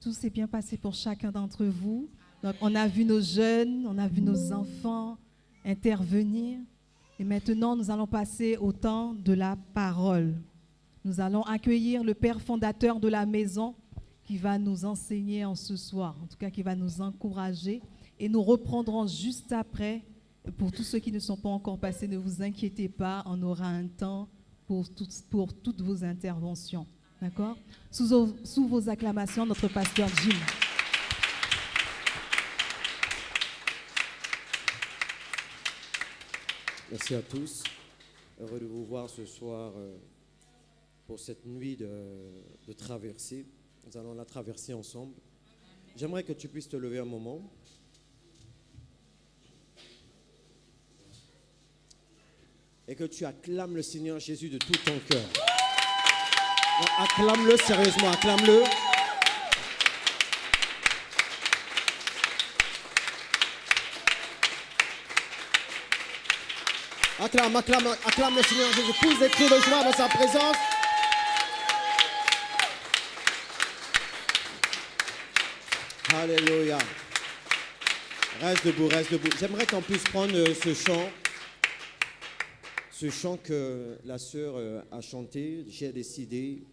Tout s'est bien passé pour chacun d'entre vous. Donc, on a vu nos jeunes, on a vu nos enfants intervenir. Et maintenant, nous allons passer au temps de la parole. Nous allons accueillir le Père fondateur de la maison qui va nous enseigner en ce soir, en tout cas qui va nous encourager. Et nous reprendrons juste après. Pour tous ceux qui ne sont pas encore passés, ne vous inquiétez pas, on aura un temps pour toutes vos interventions. D'accord ? Sous vos acclamations, notre pasteur Jim. Merci à tous. Heureux de vous voir ce soir pour cette nuit de traversée. Nous allons la traverser ensemble. J'aimerais que tu puisses te lever un moment. Et que tu acclames le Seigneur Jésus de tout ton cœur. Acclame-le sérieusement, acclame-le. Acclame le Seigneur Jésus. Pousse des cris de joie dans sa présence. Alléluia. Reste debout, reste debout. J'aimerais qu'on puisse prendre ce chant que la sœur a chanté. J'ai décidé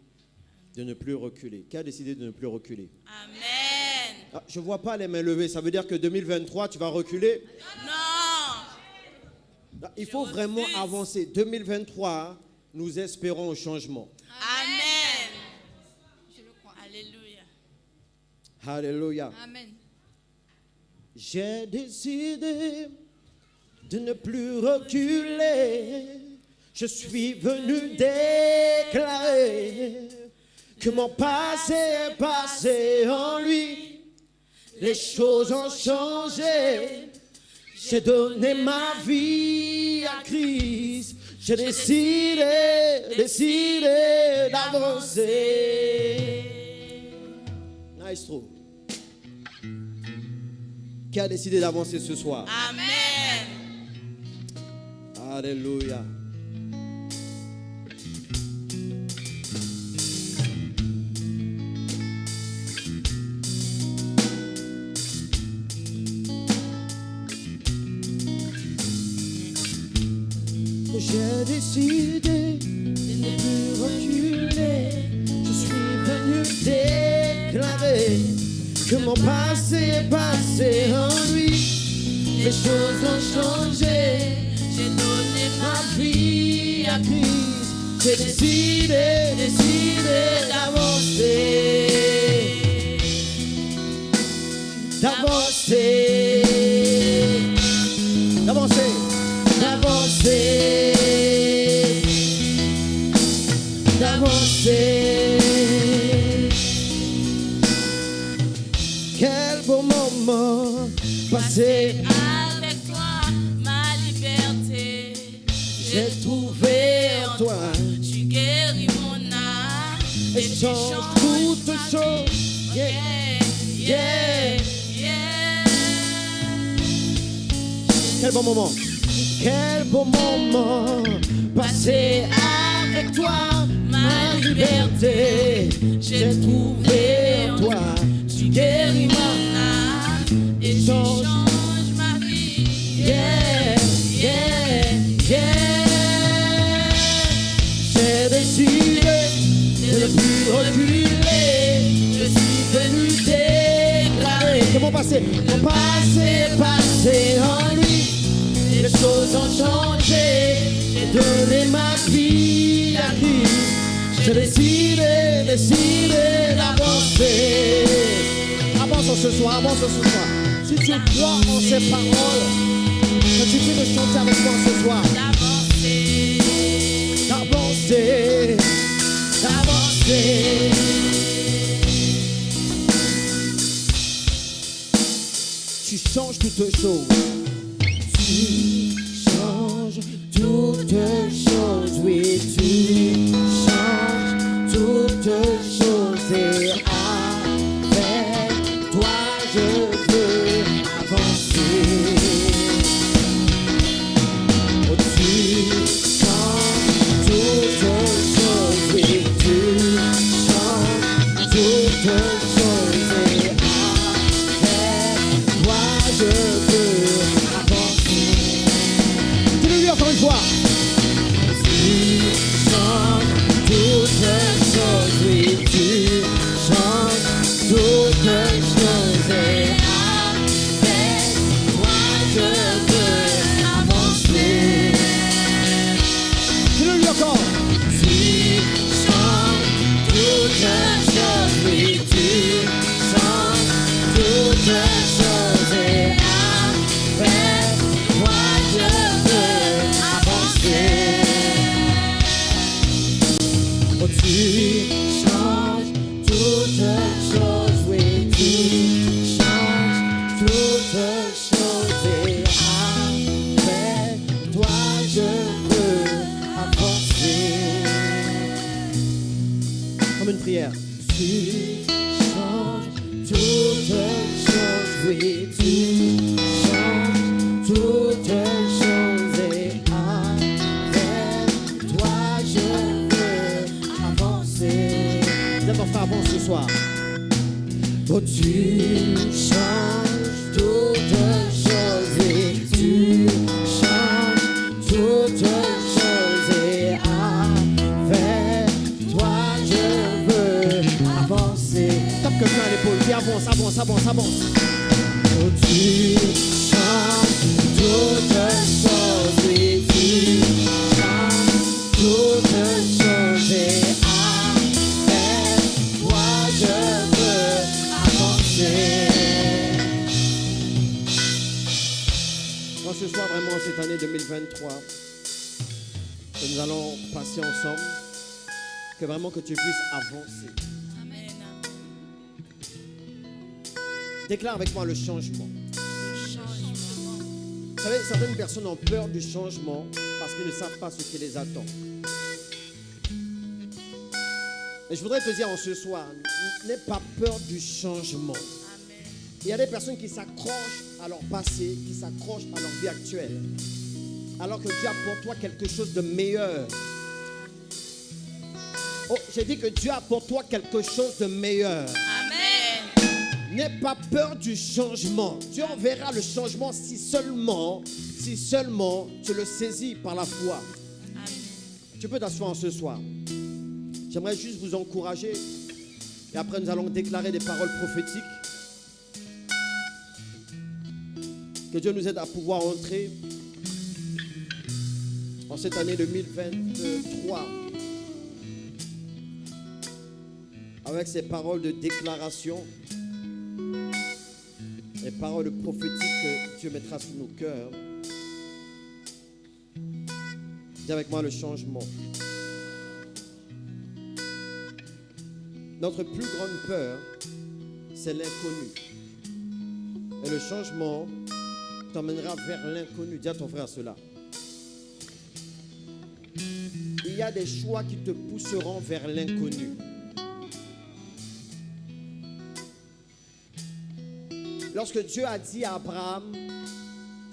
de ne plus reculer. Qui a décidé de ne plus reculer? Amen. Je ne vois pas les mains levées. Ça veut dire que 2023, tu vas reculer? Non. Il faut vraiment avancer. 2023, nous espérons au changement. Amen. Je le crois. Alléluia. Alléluia. Amen. J'ai décidé de ne plus reculer. Je suis venu déclarer que mon passé est passé en lui. Les choses ont changé. J'ai donné ma vie à Christ. J'ai décidé d'avancer. Nice throw. Qui a décidé d'avancer ce soir? Amen. Alléluia. J'ai décidé de ne plus reculer. Je suis venu déclarer que mon passé est passé en lui. Les choses ont changé. J'ai donné ma vie à Christ. J'ai décidé d'avancer. Quel beau moment passé avec toi, ma liberté. j'ai trouvé en toi. Tu guéris mon âme Et change toutes choses. Yeah, yeah, yeah. Quel beau moment. Quel beau moment passé avec toi. Ma liberté, J'ai trouvé en toi. tu guéris mon âme et tu Change. changes ma vie. Yeah, yeah, yeah. J'ai décidé de ne plus reculer. Je suis venu déclarer Que mon passé est passé en lui. Les choses ont changé. J'ai donné ma vie à Christ. J'ai décidé d'avancer. Avance ce soir. Si tu crois en ces paroles, que tu peux le chanter avec moi ce soir. D'avancer. Tu changes toutes choses. Tu changes toutes choses, oui, tu changes toutes choses. Et avec toi, je veux avancer. Oh, tu changes toutes choses, oui, tu changes toutes choses. oui, tu changes toutes choses et avec toi je veux avancer. Viens ton frère, avance ce soir. Oh, tu changes toutes choses et tu changes toutes choses et avec toi je veux avancer. Tape quelqu'un à l'épaule, puis avance, avance, avance, avance. Oh, tu changes toutes choses et tu changes toutes choses et avec toi je veux avancer. Moi, ce soir, vraiment, cette année 2023, que nous allons passer ensemble, que vraiment que tu puisses avancer. Amen. Déclare avec moi le changement. Le changement. Vous savez, certaines personnes ont peur du changement parce qu'ils ne savent pas ce qui les attend. Et je voudrais te dire en ce soir, n'aie pas peur du changement. Amen. Il y a des personnes qui s'accrochent à leur passé, qui s'accrochent à leur vie actuelle, alors que Dieu a pour toi quelque chose de meilleur. Oh, j'ai dit que Dieu a pour toi quelque chose de meilleur. Amen. N'aie pas peur du changement. Dieu enverra le changement si seulement tu le saisis par la foi. Amen. Tu peux t'asseoir en ce soir. J'aimerais juste vous encourager. Et après, nous allons déclarer des paroles prophétiques. Que Dieu nous aide à pouvoir entrer en cette année 2023 avec ces paroles de déclaration, les paroles prophétiques que Dieu mettra sur nos cœurs. Dis avec moi le changement. Notre plus grande peur, c'est l'inconnu. Et le changement t'emmènera vers l'inconnu. Dis à ton frère cela. Il y a des choix qui te pousseront vers l'inconnu. Lorsque Dieu a dit à Abraham,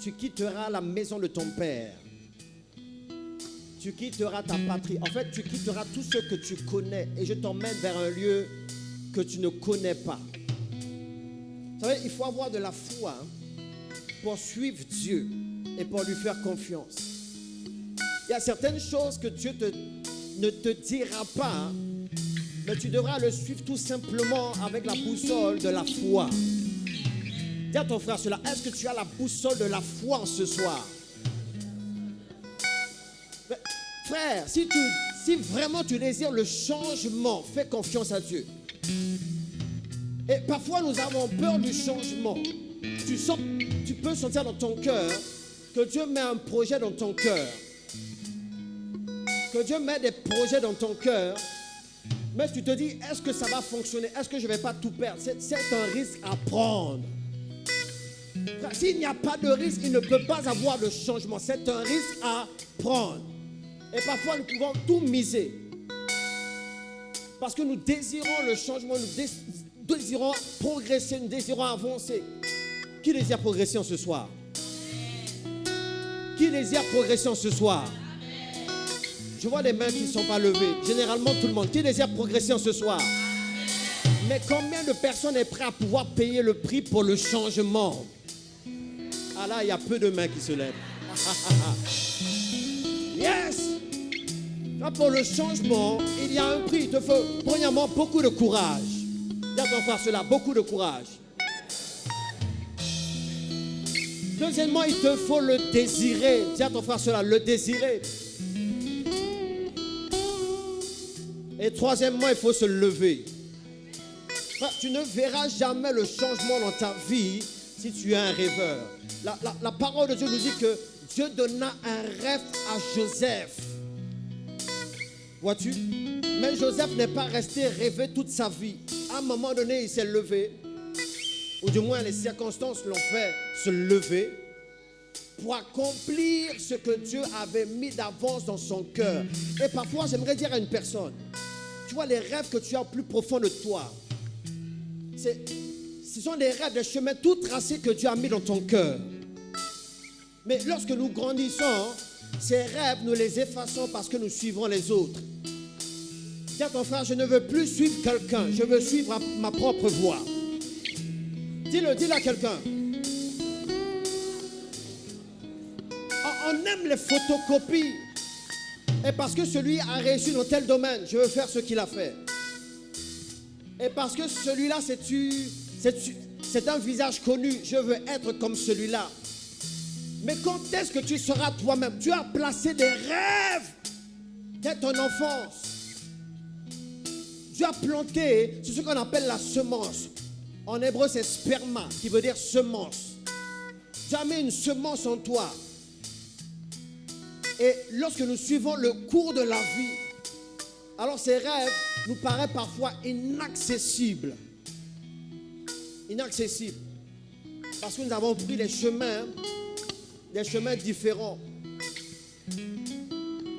tu quitteras la maison de ton père, tu quitteras ta patrie, en fait tu quitteras tout ce que tu connais et je t'emmène vers un lieu que tu ne connais pas. Vous savez, il faut avoir de la foi pour suivre Dieu et pour lui faire confiance. Il y a certaines choses que Dieu ne te dira pas, mais tu devras le suivre tout simplement avec la boussole de la foi. Dis à ton frère cela. Est-ce que tu as la boussole de la foi ce soir? Mais, frère, si vraiment tu désires le changement, fais confiance à Dieu. Et parfois nous avons peur du changement. Tu peux sentir dans ton cœur que Dieu met un projet dans ton cœur. Que Dieu met des projets dans ton cœur. Mais tu te dis, est-ce que ça va fonctionner? Est-ce que je ne vais pas tout perdre? C'est un risque à prendre. S'il n'y a pas de risque, il ne peut pas avoir de changement. C'est un risque à prendre. Et parfois, nous pouvons tout miser. Parce que nous désirons le changement, nous désirons progresser, nous désirons avancer. Qui désire progression ce soir? Qui désire progression ce soir? Je vois des mains qui ne sont pas levées. Généralement, tout le monde. Qui désire progression ce soir? Mais combien de personnes est prêt à pouvoir payer le prix pour le changement? Ah là, il y a peu de mains qui se lèvent. Yes! Là, pour le changement, il y a un prix. Il te faut, premièrement, beaucoup de courage. Dis à ton frère cela, beaucoup de courage. Deuxièmement, il te faut le désirer. Dis à ton frère cela, le désirer. Et troisièmement, il faut se lever. Tu ne verras jamais le changement dans ta vie si tu es un rêveur. La parole de Dieu nous dit que Dieu donna un rêve à Joseph. Vois-tu? Mais Joseph n'est pas resté rêver toute sa vie. À un moment donné, il s'est levé. Ou du moins, les circonstances l'ont fait se lever pour accomplir ce que Dieu avait mis d'avance dans son cœur. Et parfois, j'aimerais dire à une personne, tu vois, les rêves que tu as au plus profond de toi, ce sont des rêves, des chemins tout tracés que Dieu a mis dans ton cœur. Mais lorsque nous grandissons, ces rêves, nous les effaçons parce que nous suivons les autres. Dis à ton frère, je ne veux plus suivre quelqu'un, je veux suivre ma propre voie. Dis-le à quelqu'un. On aime les photocopies. Et parce que celui a réussi dans tel domaine, je veux faire ce qu'il a fait. Et parce que celui-là, c'est un visage connu, je veux être comme celui-là. Mais quand est-ce que tu seras toi-même? Tu as placé des rêves dès ton enfance. Tu as planté, c'est ce qu'on appelle la semence. En hébreu, c'est sperma, qui veut dire semence. Tu as mis une semence en toi. Et lorsque nous suivons le cours de la vie, alors ces rêves nous paraissent parfois inaccessibles. Inaccessibles. Parce que nous avons pris des chemins différents.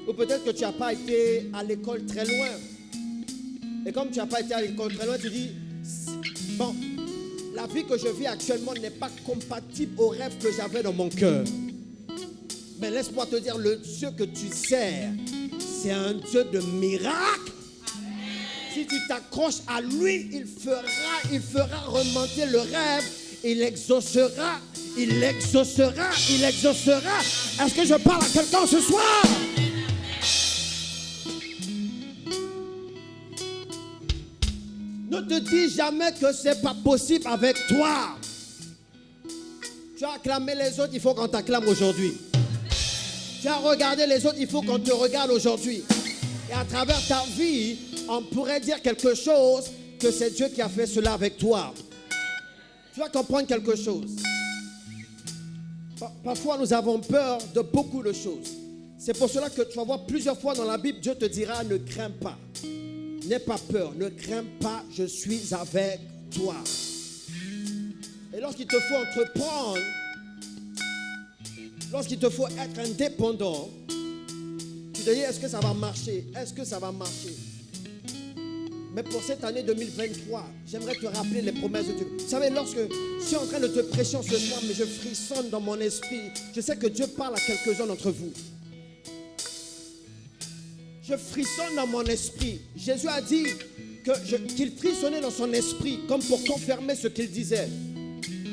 Ou peut-être que tu n'as pas été à l'école très loin. Et comme tu n'as pas été à l'école très loin, tu dis, bon, la vie que je vis actuellement n'est pas compatible aux rêves que j'avais dans mon cœur. Mais laisse-moi te dire, le Dieu que tu sers, c'est un Dieu de miracles. Si tu t'accroches à lui, il fera remonter le rêve. Il exaucera. Est-ce que je parle à quelqu'un ce soir? Ne te dis jamais que c'est pas possible avec toi. Tu as acclamé les autres, il faut qu'on t'acclame aujourd'hui. Tu as regardé les autres, il faut qu'on te regarde aujourd'hui. Et à travers ta vie, on pourrait dire quelque chose, que c'est Dieu qui a fait cela avec toi. Tu vas comprendre quelque chose. Parfois, nous avons peur de beaucoup de choses. C'est pour cela que tu vas voir plusieurs fois dans la Bible, Dieu te dira, ne crains pas. N'aie pas peur, ne crains pas, je suis avec toi. Et lorsqu'il te faut entreprendre, lorsqu'il te faut être indépendant, tu te dis, est-ce que ça va marcher? Est-ce que ça va marcher? Mais pour cette année 2023, j'aimerais te rappeler les promesses de Dieu. Vous savez, lorsque je suis en train de te prêcher ce soir, mais je frissonne dans mon esprit, je sais que Dieu parle à quelques-uns d'entre vous. Je frissonne dans mon esprit. Jésus a dit qu'il frissonnait dans son esprit, comme pour confirmer ce qu'il disait.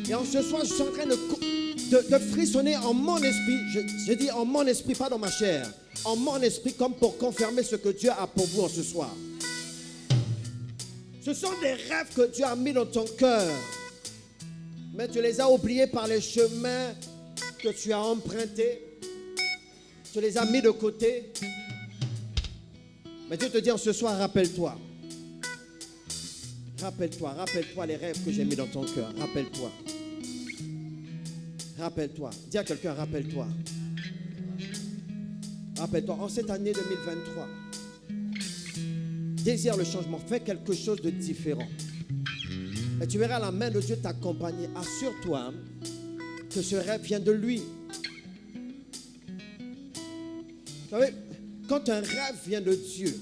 Et en ce soir, je suis en train de frissonner en mon esprit. Je dis en mon esprit, pas dans ma chair. En mon esprit, comme pour confirmer ce que Dieu a pour vous en ce soir. Ce sont des rêves que Dieu a mis dans ton cœur. Mais tu les as oubliés par les chemins que tu as empruntés. Tu les as mis de côté. Mais Dieu te dit en ce soir, rappelle-toi. Rappelle-toi les rêves que j'ai mis dans ton cœur. Rappelle-toi. Rappelle-toi. Dis à quelqu'un, rappelle-toi. Rappelle-toi, en cette année 2023, désire le changement, fais quelque chose de différent. Et tu verras la main de Dieu t'accompagner. Assure-toi que ce rêve vient de lui. Vous savez, quand un rêve vient de Dieu,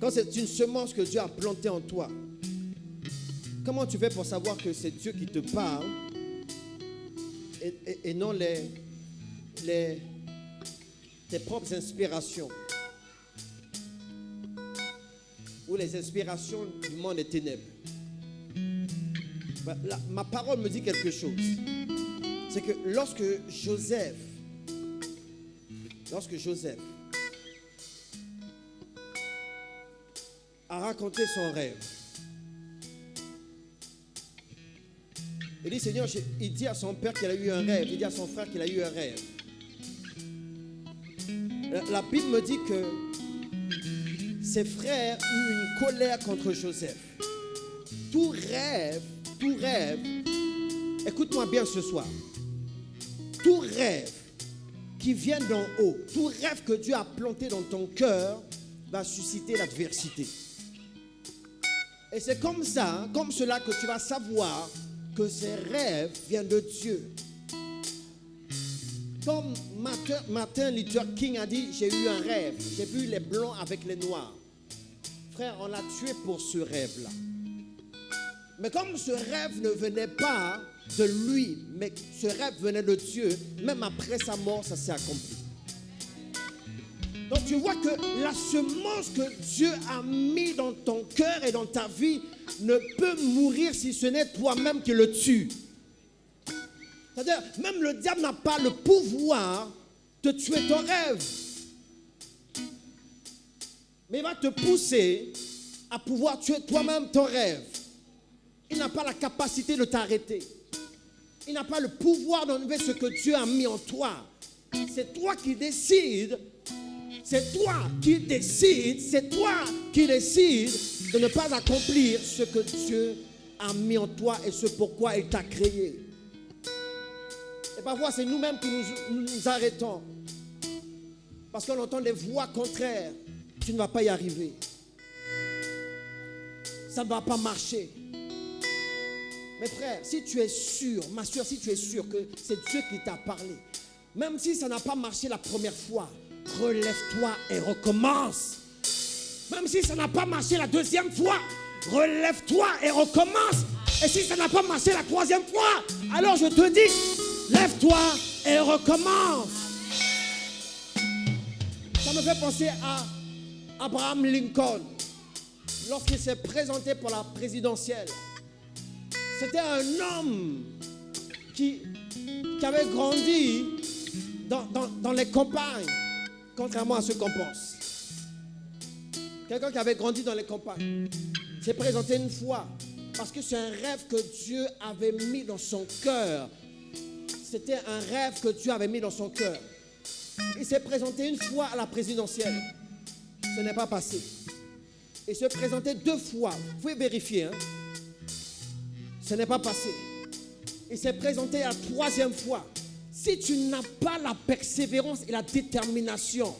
quand c'est une semence que Dieu a plantée en toi, comment tu fais pour savoir que c'est Dieu qui te parle et non tes propres inspirations ou les inspirations du monde des ténèbres? Ma parole me dit quelque chose. C'est que lorsque Joseph a raconté son rêve, il dit, Seigneur, il dit à son père qu'il a eu un rêve, il dit à son frère qu'il a eu un rêve. La Bible me dit que ses frères eurent une colère contre Joseph. Tout rêve, écoute-moi bien ce soir, tout rêve qui vient d'en haut, tout rêve que Dieu a planté dans ton cœur va susciter l'adversité. Et c'est comme ça, comme cela que tu vas savoir que ces rêves viennent de Dieu. Comme Martin Luther King a dit, j'ai eu un rêve, j'ai vu les blancs avec les noirs. Frère, on l'a tué pour ce rêve-là. Mais comme ce rêve ne venait pas de lui, mais ce rêve venait de Dieu, même après sa mort, ça s'est accompli. Donc tu vois que la semence que Dieu a mis dans ton cœur et dans ta vie ne peut mourir si ce n'est toi-même qui le tue. C'est-à-dire, même le diable n'a pas le pouvoir de tuer ton rêve. Mais il va te pousser à pouvoir tuer toi-même ton rêve. Il n'a pas la capacité de t'arrêter. Il n'a pas le pouvoir d'enlever ce que Dieu a mis en toi. C'est toi qui décides. C'est toi qui décides. C'est toi qui décides de ne pas accomplir ce que Dieu a mis en toi et ce pourquoi il t'a créé. Et parfois, c'est nous-mêmes qui nous arrêtons. Parce qu'on entend des voix contraires. Tu ne vas pas y arriver. Ça ne va pas marcher. Mes frères, si tu es sûr, ma soeur, si tu es sûr que c'est Dieu qui t'a parlé, même si ça n'a pas marché la première fois, relève-toi et recommence. Même si ça n'a pas marché la deuxième fois, relève-toi et recommence. Et si ça n'a pas marché la troisième fois, alors je te dis, lève-toi et recommence. Ça me fait penser à Abraham Lincoln, lorsqu'il s'est présenté pour la présidentielle. C'était un homme qui avait grandi dans les campagnes, contrairement à ce qu'on pense. Quelqu'un qui avait grandi dans les campagnes s'est présenté une fois parce que c'est un rêve que Dieu avait mis dans son cœur. C'était un rêve que Dieu avait mis dans son cœur. Il s'est présenté une fois à la présidentielle. Ce n'est pas passé. Il s'est présenté 2 fois. Vous pouvez vérifier. Ce n'est pas passé. Il s'est présenté la 3e fois. Si tu n'as pas la persévérance et la détermination,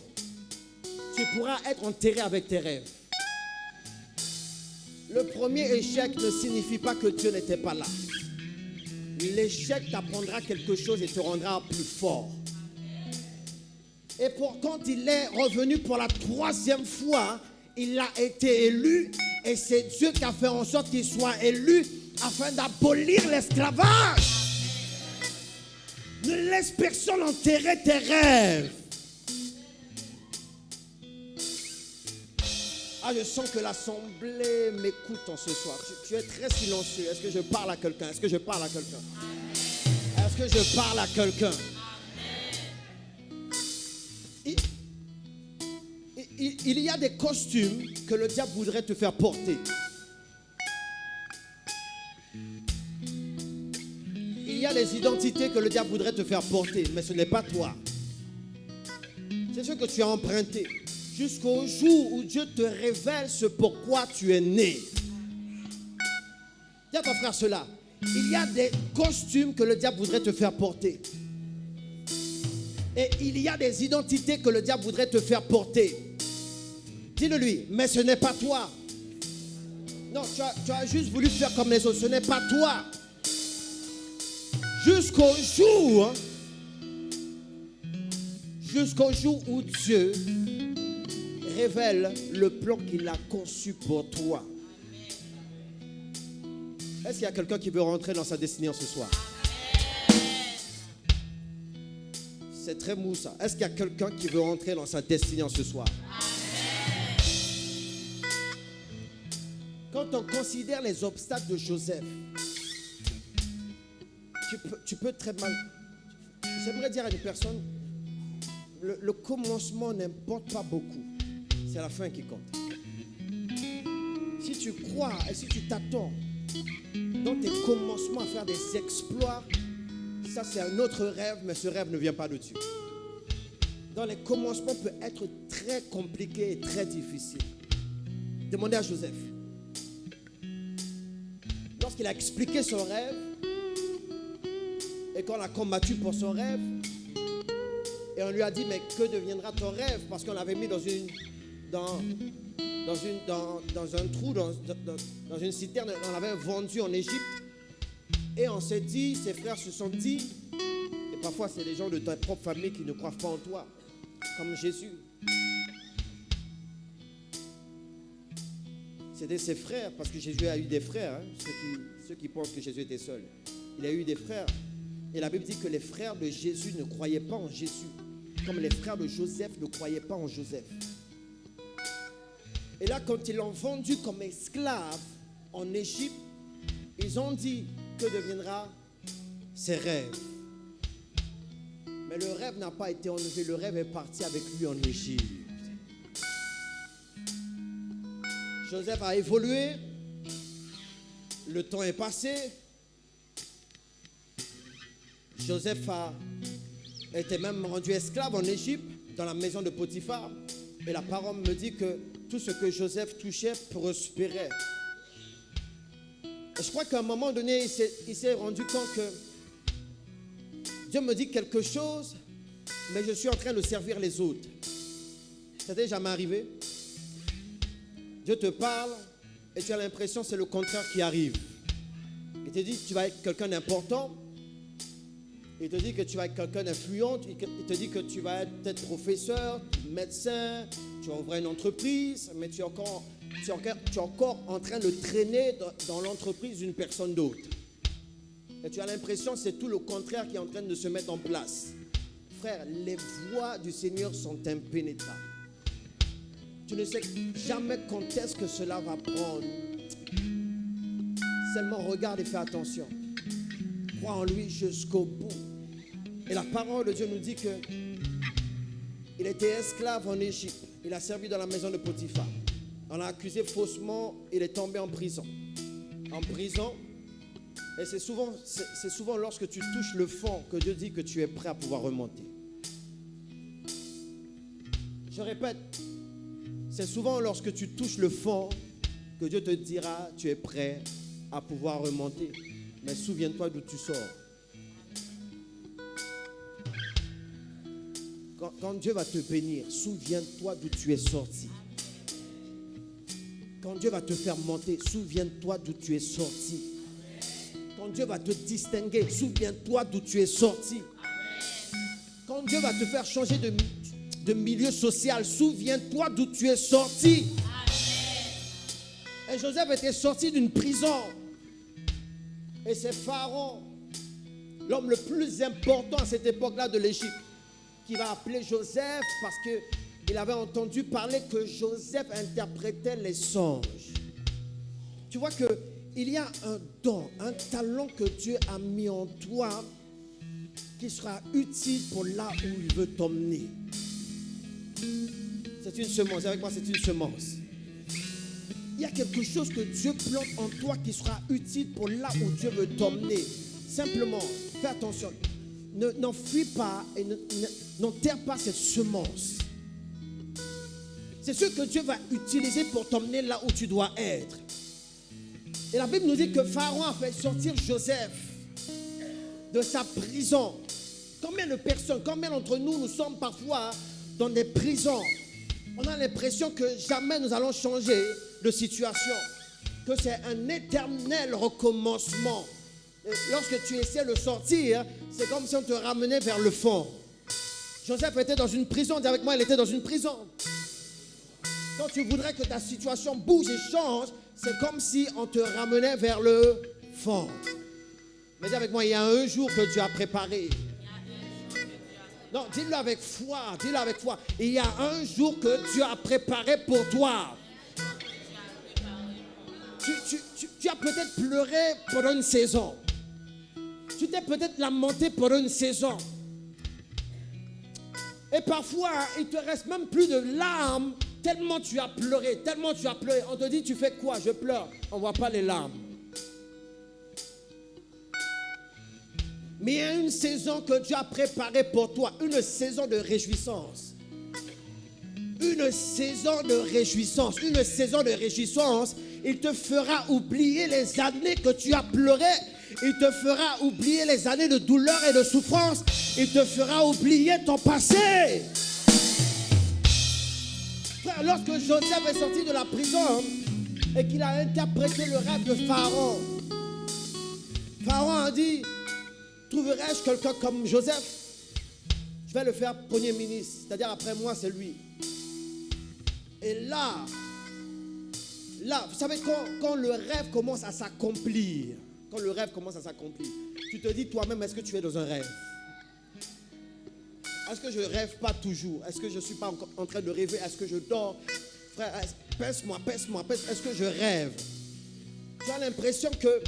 tu pourras être enterré avec tes rêves. Le premier échec ne signifie pas que Dieu n'était pas là. L'échec t'apprendra quelque chose et te rendra plus fort. Et quand il est revenu pour la 3e fois, il a été élu et c'est Dieu qui a fait en sorte qu'il soit élu afin d'abolir l'esclavage. Ne laisse personne enterrer tes rêves. Ah, je sens que l'assemblée m'écoute en ce soir. Tu es très silencieux. Est-ce que je parle à quelqu'un? Est-ce que je parle à quelqu'un? Est-ce que je parle à quelqu'un? Il y a des costumes que le diable voudrait te faire porter. Il y a des identités que le diable voudrait te faire porter, mais ce n'est pas toi. C'est ce que tu as emprunté. Jusqu'au jour où Dieu te révèle ce pourquoi tu es né. Dis à ton frère cela. Il y a des costumes que le diable voudrait te faire porter. Et il y a des identités que le diable voudrait te faire porter. Dis-le lui, mais ce n'est pas toi. Non, tu as juste voulu faire comme les autres. Ce n'est pas toi. Jusqu'au jour où Dieu révèle le plan qu'il a conçu pour toi. Est-ce qu'il y a quelqu'un qui veut rentrer dans sa destinée ce soir? C'est très mou ça. Est-ce qu'il y a quelqu'un qui veut rentrer dans sa destinée ce soir? Quand on considère les obstacles de Joseph, tu peux très mal. J'aimerais dire à une personne, le commencement n'importe pas beaucoup. C'est la fin qui compte. Si tu crois et si tu t'attends dans tes commencements à faire des exploits, ça c'est un autre rêve, mais ce rêve ne vient pas de Dieu. Dans les commencements peut être très compliqué et très difficile. Demandez à Joseph. Lorsqu'il a expliqué son rêve et qu'on a combattu pour son rêve et on lui a dit mais que deviendra ton rêve, parce qu'on l'avait mis dans un trou, dans une citerne, on l'avait vendu en Égypte et on s'est dit, ses frères se sont dit, et parfois c'est les gens de ta propre famille qui ne croient pas en toi, comme Jésus. C'était ses frères, parce que Jésus a eu des frères, hein, ceux qui pensent que Jésus était seul. Il a eu des frères. Et la Bible dit que les frères de Jésus ne croyaient pas en Jésus, comme les frères de Joseph ne croyaient pas en Joseph. Et là, quand ils l'ont vendu comme esclave en Égypte, ils ont dit que deviendra ses rêves. Mais le rêve n'a pas été enlevé, le rêve est parti avec lui en Égypte. Joseph a évolué, le temps est passé. Joseph a été même rendu esclave en Égypte, dans la maison de Potiphar. Et la parole me dit que tout ce que Joseph touchait prospérait. Et je crois qu'à un moment donné, il s'est rendu compte que Dieu me dit quelque chose, mais je suis en train de servir les autres. Ça t'est jamais arrivé? Dieu te parle et tu as l'impression que c'est le contraire qui arrive. Il te dit que tu vas être quelqu'un d'important. Il te dit que tu vas être quelqu'un d'influent. Il te dit que tu vas être peut-être professeur, médecin, tu vas ouvrir une entreprise, mais tu es encore en train de traîner dans l'entreprise d'une personne d'autre. Et tu as l'impression que c'est tout le contraire qui est en train de se mettre en place. Frère, les voies du Seigneur sont impénétrables. Tu ne sais jamais quand est-ce que cela va prendre. Seulement regarde et fais attention. Crois en lui jusqu'au bout. Et la parole de Dieu nous dit que il était esclave en Égypte. Il a servi dans la maison de Potiphar. On l'a accusé faussement. Il est tombé en prison. En prison. Et c'est souvent lorsque tu touches le fond que Dieu dit que tu es prêt à pouvoir remonter. Je répète, c'est souvent lorsque tu touches le fond que Dieu te dira tu es prêt à pouvoir remonter. Mais souviens-toi d'où tu sors. Quand Dieu va te bénir, souviens-toi d'où tu es sorti. Quand Dieu va te faire monter, souviens-toi d'où tu es sorti. Quand Dieu va te distinguer, souviens-toi d'où tu es sorti. Quand Dieu va te faire changer de milieu social, souviens-toi d'où tu es sorti. Et Joseph était sorti d'une prison. Et c'est Pharaon, l'homme le plus important à cette époque-là de l'Égypte, qui va appeler Joseph parce qu'il avait entendu parler que Joseph interprétait les songes. Tu vois qu'il y a un don, un talent que Dieu a mis en toi qui sera utile pour là où il veut t'emmener. C'est une semence, avec moi c'est une semence. Il y a quelque chose que Dieu plante en toi qui sera utile pour là où Dieu veut t'emmener. Simplement, fais attention. N'enfuis pas et n'enterre pas cette semence. C'est ce que Dieu va utiliser pour t'emmener là où tu dois être. Et la Bible nous dit que Pharaon a fait sortir Joseph de sa prison. Combien de personnes, combien d'entre nous sommes parfois dans des prisons? On a l'impression que jamais nous allons changer de situation, que c'est un éternel recommencement. Et lorsque tu essaies de sortir, c'est comme si on te ramenait vers le fond. Joseph était dans une prison, dis avec moi, il était dans une prison. Quand tu voudrais que ta situation bouge et change, c'est comme si on te ramenait vers le fond. Mais dis avec moi, il y a un jour que Dieu a préparé. Non, dis-le avec foi, dis-le avec foi. Il y a un jour que Dieu a préparé pour toi. Tu as peut-être pleuré pendant une saison. Tu t'es peut-être lamenté pendant une saison. Et parfois, il ne te reste même plus de larmes tellement tu as pleuré, tellement tu as pleuré. On te dit, tu fais quoi? Je pleure. On ne voit pas les larmes. Mais il y a une saison que Dieu a préparée pour toi, une saison de réjouissance. Une saison de réjouissance, une saison de réjouissance. Il te fera oublier les années que tu as pleuré. Il te fera oublier les années de douleur et de souffrance. Il te fera oublier ton passé. Frère, lorsque Joseph est sorti de la prison et qu'il a interprété le rêve de Pharaon, Pharaon a dit, trouverai-je quelqu'un comme Joseph? Je vais le faire premier ministre, c'est-à-dire après moi c'est lui. Et là, là, vous savez, quand le rêve commence à s'accomplir, tu te dis toi-même, est-ce que tu es dans un rêve? Est-ce que je ne rêve pas toujours? Est-ce que je ne suis pas en train de rêver? Est-ce que je dors? Frère, pèse-moi. Est-ce que je rêve? Tu as l'impression que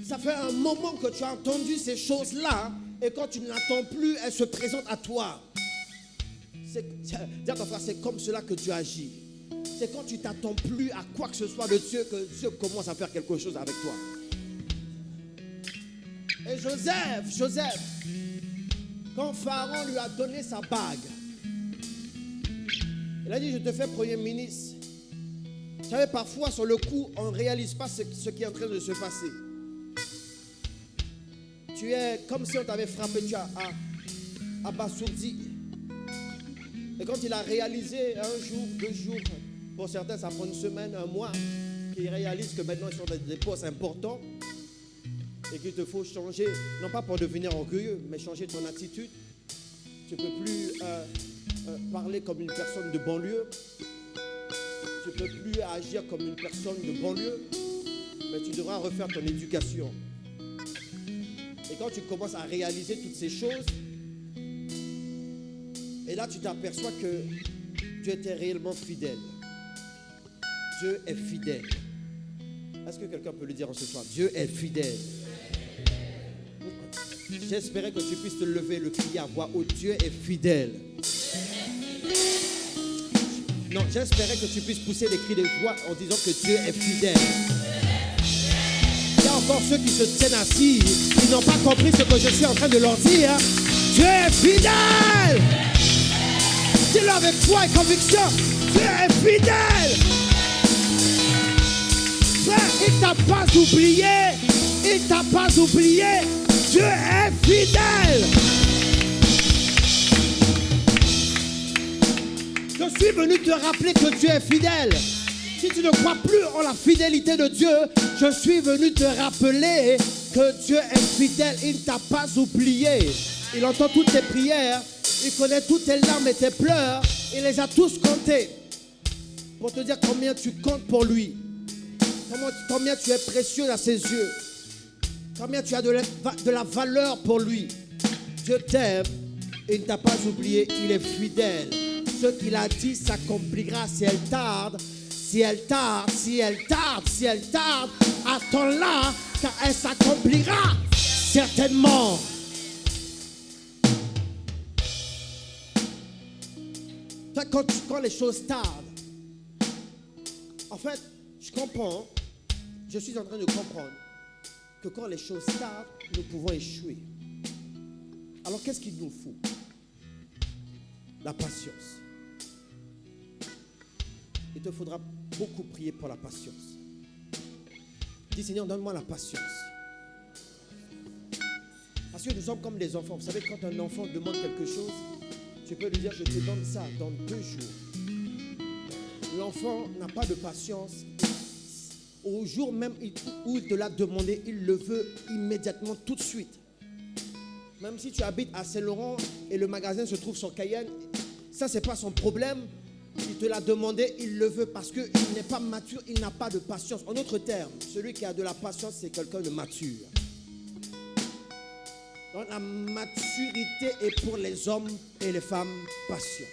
ça fait un moment que tu as entendu ces choses-là et quand tu ne l'attends plus, elles se présentent à toi. Dis à ton frère, c'est comme cela que Dieu agit. C'est quand tu t'attends plus à quoi que ce soit de Dieu que Dieu commence à faire quelque chose avec toi. Et Joseph, quand Pharaon lui a donné sa bague, il a dit, je te fais premier ministre. Vous savez, parfois sur le coup, on ne réalise pas ce qui est en train de se passer. Tu es comme si on t'avait frappé, tu as abasourdi. Et quand il a réalisé un jour, 2 jours, pour certains ça prend une semaine, un mois, qu'il réalise que maintenant ils sont dans des postes importants et qu'il te faut changer, non pas pour devenir orgueilleux, mais changer ton attitude. Tu ne peux plus parler comme une personne de banlieue. Tu ne peux plus agir comme une personne de banlieue, mais tu devras refaire ton éducation. Et quand tu commences à réaliser toutes ces choses, et là tu t'aperçois que Dieu était réellement fidèle. Dieu est fidèle. Est-ce que quelqu'un peut le dire en ce soir? Dieu est fidèle. J'espérais que tu puisses te lever, le crier à voix haute. Dieu est fidèle. Non, j'espérais que tu puisses pousser des cris de joie en disant que Dieu est fidèle. Il y a encore ceux qui se tiennent assis, ils n'ont pas compris ce que je suis en train de leur dire. Dieu est fidèle. Dis-le avec foi et conviction. Dieu est fidèle. Frère, il ne t'a pas oublié. Il ne t'a pas oublié. Dieu est fidèle. Je suis venu te rappeler que Dieu est fidèle. Si tu ne crois plus en la fidélité de Dieu, je suis venu te rappeler que Dieu est fidèle. Il ne t'a pas oublié. Il entend toutes tes prières. Il connaît toutes tes larmes et tes pleurs. Il les a tous comptés. Pour te dire combien tu comptes pour lui. Combien tu es précieux à ses yeux. Combien tu as de la valeur pour lui. Dieu t'aime. Il ne t'a pas oublié. Il est fidèle. Ce qu'il a dit s'accomplira. Si elle tarde, attends-la, car elle s'accomplira certainement. Quand les choses tardent, en fait, je suis en train de comprendre que quand les choses tardent, nous pouvons échouer. Alors qu'est-ce qu'il nous faut? La patience. Il te faudra beaucoup prier pour la patience. Dis Seigneur, donne-moi la patience. Parce que nous sommes comme des enfants. Vous savez, quand un enfant demande quelque chose, tu peux lui dire, je te donne ça dans 2 jours. L'enfant n'a pas de patience. Au jour même où il te l'a demandé, il le veut immédiatement, tout de suite. Même si tu habites à Saint-Laurent et le magasin se trouve sur Cayenne, ça, ce n'est pas son problème. Il te l'a demandé, il le veut parce qu'il n'est pas mature, il n'a pas de patience. En d'autres termes, celui qui a de la patience, c'est quelqu'un de mature. Donc la maturité est pour les hommes et les femmes patients.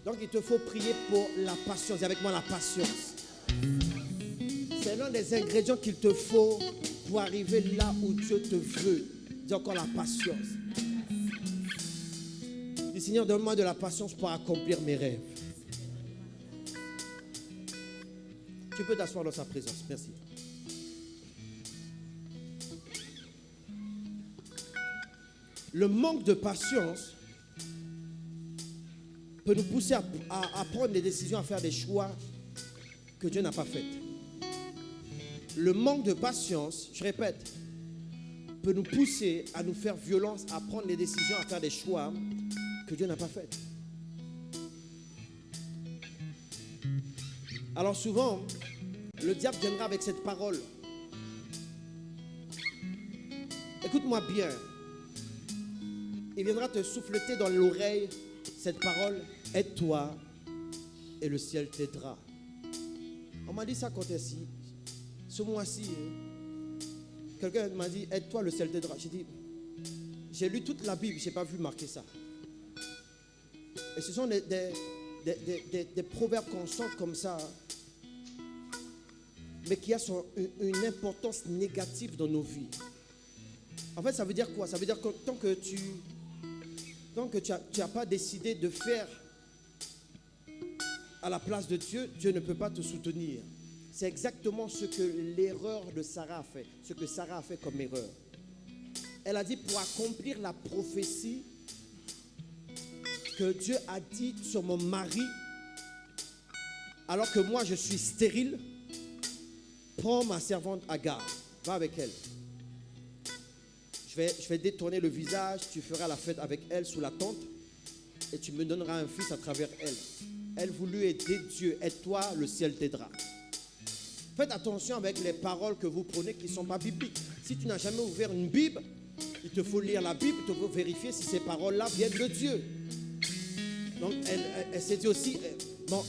Donc il te faut prier pour la patience. Dis avec moi la patience. C'est l'un des ingrédients qu'il te faut pour arriver là où Dieu te veut. Dis encore la patience. Dis Seigneur, donne-moi de la patience pour accomplir mes rêves. Tu peux t'asseoir dans sa présence. Merci. Le manque de patience peut nous pousser à prendre des décisions, à faire des choix que Dieu n'a pas faits. Le manque de patience, je répète, peut nous pousser à nous faire violence, à prendre des décisions, à faire des choix que Dieu n'a pas faits. Alors souvent, le diable viendra avec cette parole. Écoute-moi bien. Il viendra te souffleter dans l'oreille cette parole. Aide-toi et le ciel t'aidera. On m'a dit ça quand est-ce ce mois-ci. Quelqu'un m'a dit, aide-toi, le ciel t'aidera. J'ai dit, j'ai lu toute la Bible, je n'ai pas vu marquer ça. Et ce sont des proverbes qu'on sent comme ça, mais qui ont une importance négative dans nos vies. En fait, ça veut dire quoi? Ça veut dire que tant que tu n'as pas décidé de faire à la place de Dieu, Dieu ne peut pas te soutenir. C'est exactement ce que l'erreur de Sarah a fait, ce que Sarah a fait comme erreur. Elle a dit, pour accomplir la prophétie que Dieu a dit sur mon mari, alors que moi je suis stérile, prends ma servante Agar, va avec elle. Je vais détourner le visage, tu feras la fête avec elle sous la tente et tu me donneras un fils à travers elle. Elle voulut aider Dieu, aide-toi, le ciel t'aidera. Faites attention avec les paroles que vous prenez qui ne sont pas bibliques. Si tu n'as jamais ouvert une Bible, il te faut lire la Bible, il te faut vérifier si ces paroles-là viennent de Dieu. Donc elle s'est dit aussi, bon,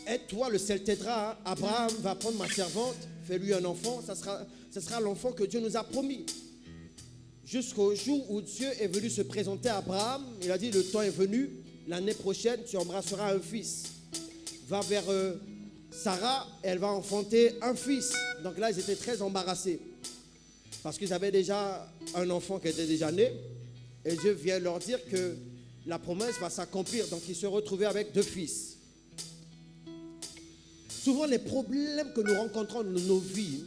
aide-toi, le ciel t'aidera. Abraham va prendre ma servante, fais-lui un enfant, ça sera l'enfant que Dieu nous a promis. Jusqu'au jour où Dieu est venu se présenter à Abraham, il a dit, le temps est venu, l'année prochaine, tu embrasseras un fils. Va vers Sarah, elle va enfanter un fils. Donc là, ils étaient très embarrassés. Parce qu'ils avaient déjà un enfant qui était déjà né. Et Dieu vient leur dire que la promesse va s'accomplir. Donc ils se retrouvaient avec 2 fils. Souvent, les problèmes que nous rencontrons dans nos vies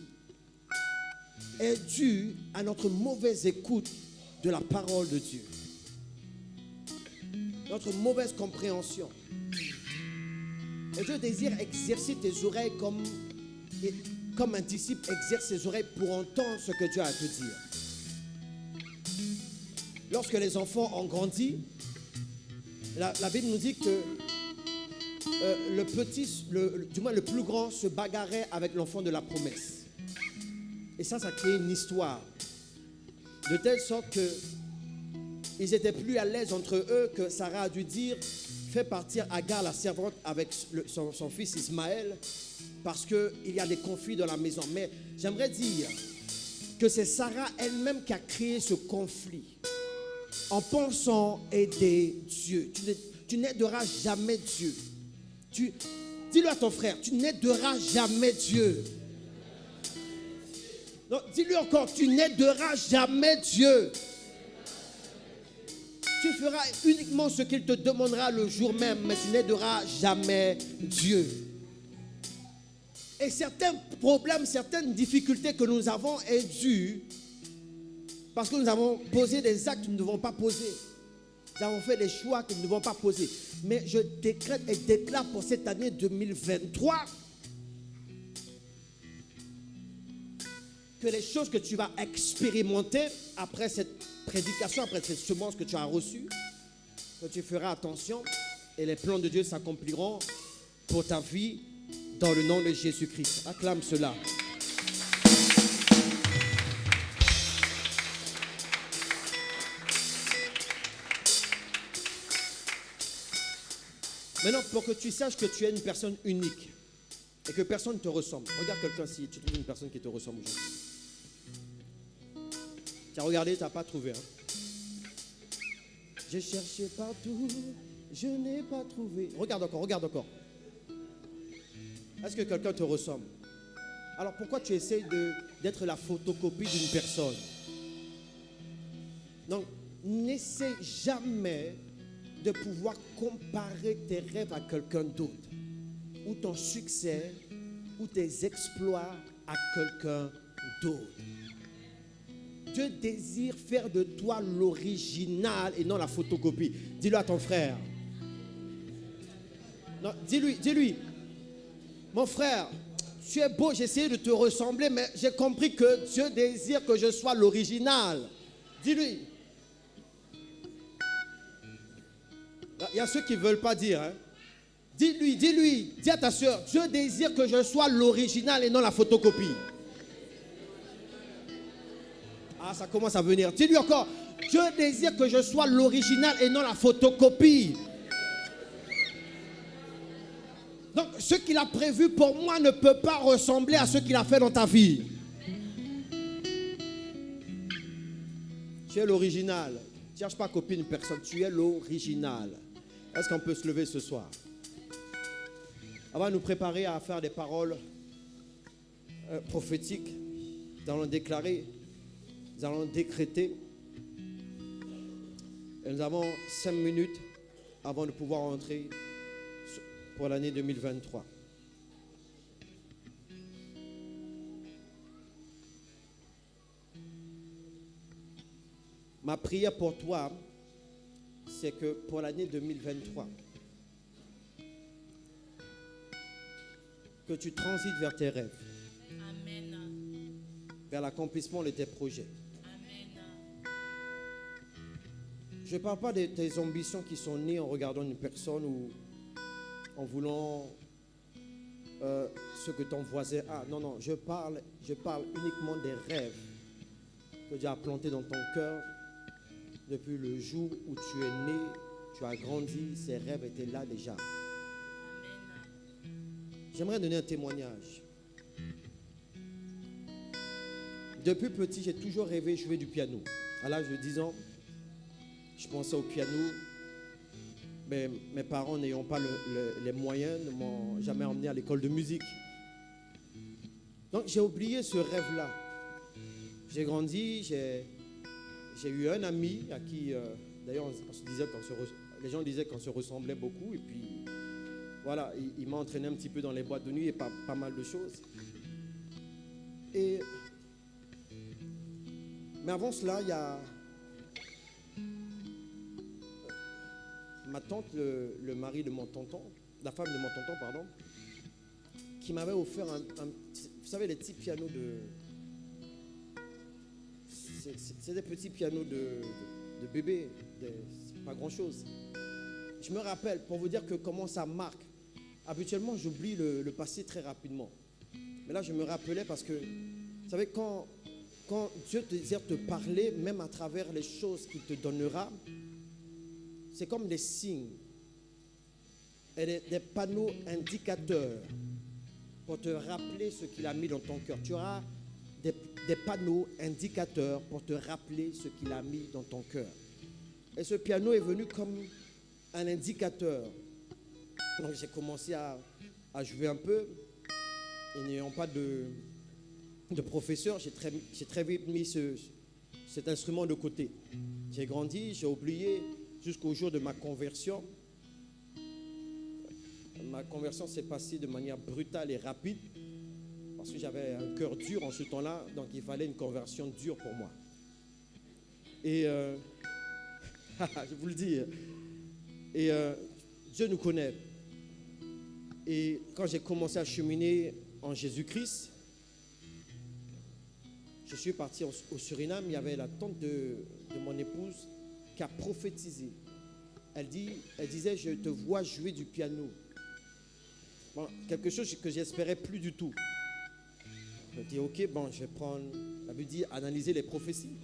est dû à notre mauvaise écoute de la parole de Dieu. Notre mauvaise compréhension. Et Dieu désire exercer tes oreilles comme un disciple exerce ses oreilles pour entendre ce que Dieu a à te dire. Lorsque les enfants ont grandi, la Bible nous dit que le petit, du moins le plus grand, se bagarrait avec l'enfant de la promesse. Et ça crée une histoire. De telle sorte qu'ils étaient plus à l'aise entre eux que Sarah a dû dire, fais partir Agar, la servante, avec son fils Ismaël, parce qu'il y a des conflits dans la maison. Mais j'aimerais dire que c'est Sarah elle-même qui a créé ce conflit en pensant aider Dieu. Tu n'aideras jamais Dieu. Dis-le à ton frère, tu n'aideras jamais Dieu. Non, dis-lui encore, tu n'aideras jamais Dieu. Tu feras uniquement ce qu'il te demandera le jour même, mais tu n'aideras jamais Dieu. Et certains problèmes, certaines difficultés que nous avons est dû parce que nous avons posé des actes que nous ne devons pas poser. Nous avons fait des choix que nous ne devons pas poser. Mais je décrète et déclare pour cette année 2023 que les choses que tu vas expérimenter après cette prédication, après cette semence que tu as reçue, que tu feras attention et les plans de Dieu s'accompliront pour ta vie dans le nom de Jésus-Christ. Acclame cela. Maintenant, pour que tu saches que tu es une personne unique et que personne ne te ressemble, regarde quelqu'un si tu trouves une personne qui te ressemble aujourd'hui. Tu as regardé, tu n'as pas trouvé. J'ai cherché partout, je n'ai pas trouvé. Regarde encore. Est-ce que quelqu'un te ressemble? Alors pourquoi tu essaies d'être la photocopie d'une personne? Donc, n'essaie jamais de pouvoir comparer tes rêves à quelqu'un d'autre, ou ton succès, ou tes exploits à quelqu'un d'autre. Dieu désire faire de toi l'original et non la photocopie. Dis-le à ton frère. Non, dis-lui, mon frère, tu es beau, j'ai essayé de te ressembler, mais j'ai compris que Dieu désire que je sois l'original. Dis-lui. Il y a ceux qui ne veulent pas dire. Hein. Dis-lui, dis à ta soeur, Dieu désire que je sois l'original et non la photocopie. Ah, ça commence à venir. Dis-lui encore, Dieu désire que je sois l'original et non la photocopie. Donc, ce qu'il a prévu pour moi ne peut pas ressembler à ce qu'il a fait dans ta vie. Tu es l'original. Ne cherche pas à copier une personne. Tu es l'original. Est-ce qu'on peut se lever ce soir? On va nous préparer à faire des paroles prophétiques. Nous allons déclarer, nous allons décréter. Et nous avons 5 minutes avant de pouvoir entrer pour l'année 2023. Ma prière pour toi, c'est que pour l'année 2023, que tu transites vers tes rêves, Amen. vers l'accomplissement de tes projets. Amen. Je ne parle pas de tes ambitions qui sont nées en regardant une personne ou en voulant ce que ton voisin a. Non, non, je parle uniquement des rêves que Dieu a plantés dans ton cœur depuis le jour où tu es né, tu as grandi, ces rêves étaient là déjà. Amen. J'aimerais donner un témoignage. Depuis petit, j'ai toujours rêvé de jouer du piano. À l'âge de 10 ans, je pensais au piano. Mais mes parents n'ayant pas les moyens ne m'ont jamais emmené à l'école de musique. Donc j'ai oublié ce rêve-là. J'ai grandi, j'ai eu un ami à qui, d'ailleurs, on se disait les gens disaient qu'on se ressemblait beaucoup. Et puis, voilà, il m'a entraîné un petit peu dans les boîtes de nuit et pas mal de choses. Mais avant cela, il y a ma tante, le mari de mon tonton, la femme de mon tonton, pardon, qui m'avait offert vous savez, les petits pianos c'est des petits pianos de bébé, c'est pas grand chose. Je me rappelle, pour vous dire que comment ça marque, habituellement j'oublie le passé très rapidement. Mais là je me rappelais parce que, vous savez, quand Dieu désire te parler, même à travers les choses qu'il te donnera, c'est comme des signes et des panneaux indicateurs pour te rappeler ce qu'il a mis dans ton cœur. Tu auras des panneaux indicateurs pour te rappeler ce qu'il a mis dans ton cœur. Et ce piano est venu comme un indicateur. Donc j'ai commencé à jouer un peu. Et n'ayant pas de professeur, j'ai très vite mis cet instrument de côté. J'ai grandi, j'ai oublié jusqu'au jour de ma conversion. Ma conversion s'est passée de manière brutale et rapide parce que j'avais un cœur dur en ce temps-là, donc il fallait une conversion dure pour moi. Et je vous le dis, et Dieu nous connaît. Et quand j'ai commencé à cheminer en Jésus-Christ, je suis parti au Suriname. Il y avait la tante de mon épouse qui a prophétisé. Elle disait, je te vois jouer du piano. Bon, quelque chose que j'espérais plus du tout. Je me dis, ok, bon, je vais prendre, la Bible dit, analyser les prophéties.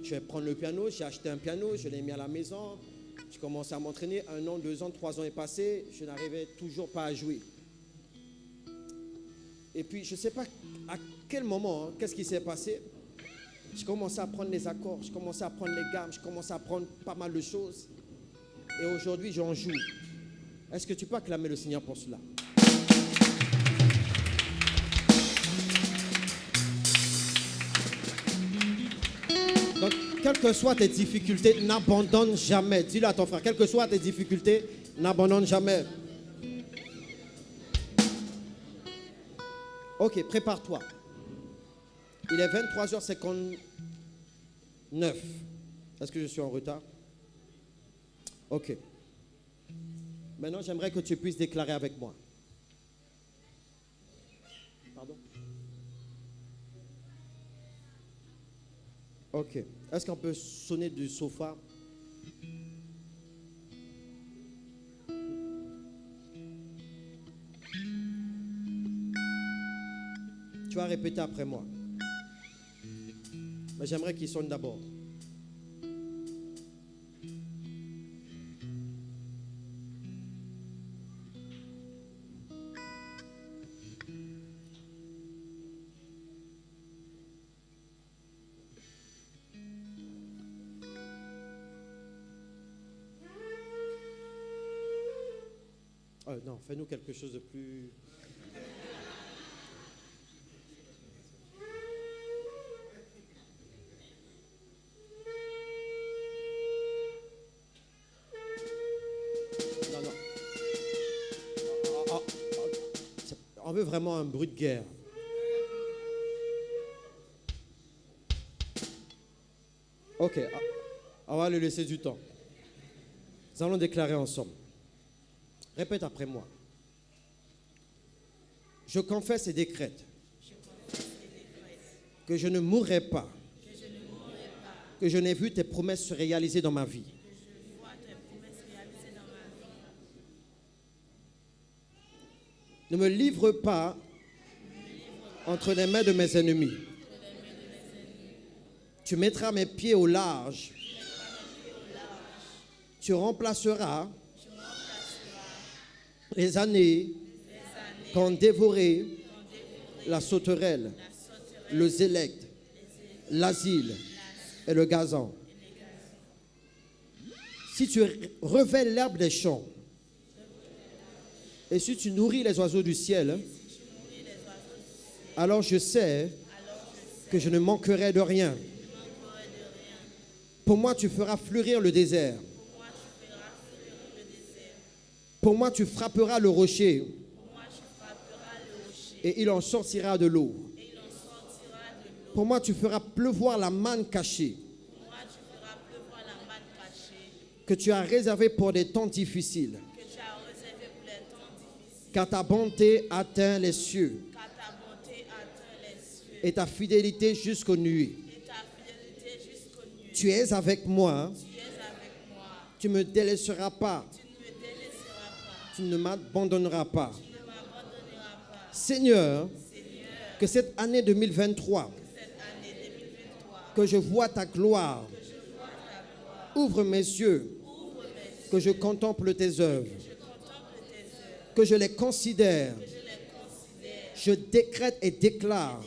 Je vais prendre le piano, j'ai acheté un piano, je l'ai mis à la maison. J'ai commencé à m'entraîner, 1 an, 2 ans, 3 ans est passé, je n'arrivais toujours pas à jouer. Et puis, je ne sais pas à quel moment, qu'est-ce qui s'est passé. Je commençais à prendre les accords, je commençais à prendre les gammes, je commençais à prendre pas mal de choses. Et aujourd'hui, j'en joue. Est-ce que tu peux acclamer le Seigneur pour cela? Donc, quelles que soient tes difficultés, n'abandonne jamais. Dis-le à ton frère, quelles que soient tes difficultés, n'abandonne jamais. Ok, prépare-toi. Il est 23h59. Est-ce que je suis en retard? Ok. Maintenant, j'aimerais que tu puisses déclarer avec moi. Pardon? Ok. Est-ce qu'on peut sonner du sofa? Tu vas répéter après moi. Mais j'aimerais qu'il sonne d'abord. Non, fais-nous quelque chose de plus... Non, non. On veut vraiment un bruit de guerre. Ok, on va lui laisser du temps. Nous allons déclarer ensemble. Répète après moi. Je confesse et décrète que je ne mourrai pas, que je n'ai vu tes promesses se réaliser dans ma vie. Ne me livre pas entre les mains de mes ennemis. Tu mettras mes pieds au large. Tu remplaceras les années qu'ont dévoré la sauterelle, le zélecte, l'asile et le gazan. Si tu revêts l'herbe des champs et si tu nourris les oiseaux du ciel, alors je sais que je ne manquerai de rien. Pour moi, tu feras fleurir le désert. Pour moi, tu frapperas le rocher et il en sortira de l'eau. Pour moi, tu feras pleuvoir la manne cachée que tu as réservée pour des temps difficiles. Car ta bonté atteint les cieux et ta fidélité jusqu'aux nuées. Tu es avec moi. Tu ne me délaisseras pas. Tu ne m'abandonneras pas. Seigneur, que cette année 2023, que je vois ta gloire, ouvre mes yeux, que je contemple tes œuvres, que je les considère. Je décrète et déclare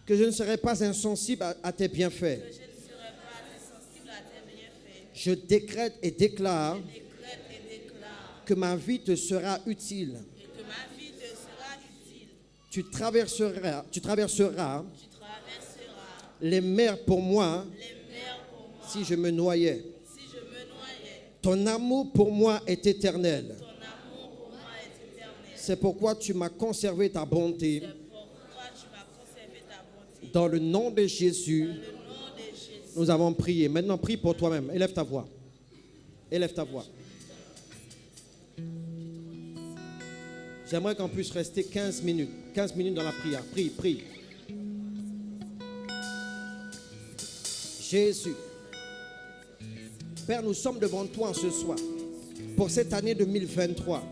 que je ne serai pas insensible à tes bienfaits. Je décrète et déclare que ma vie te sera utile. Tu traverseras les mers pour moi si je me noyais. Ton amour pour moi est éternel. C'est pourquoi tu m'as conservé ta bonté. Dans le nom de Jésus, nous avons prié. Maintenant, prie pour toi-même. Élève ta voix. Élève ta voix. J'aimerais qu'on puisse rester 15 minutes. 15 minutes dans la prière. Prie, prie. Jésus. Père, nous sommes devant toi ce soir pour cette année 2023.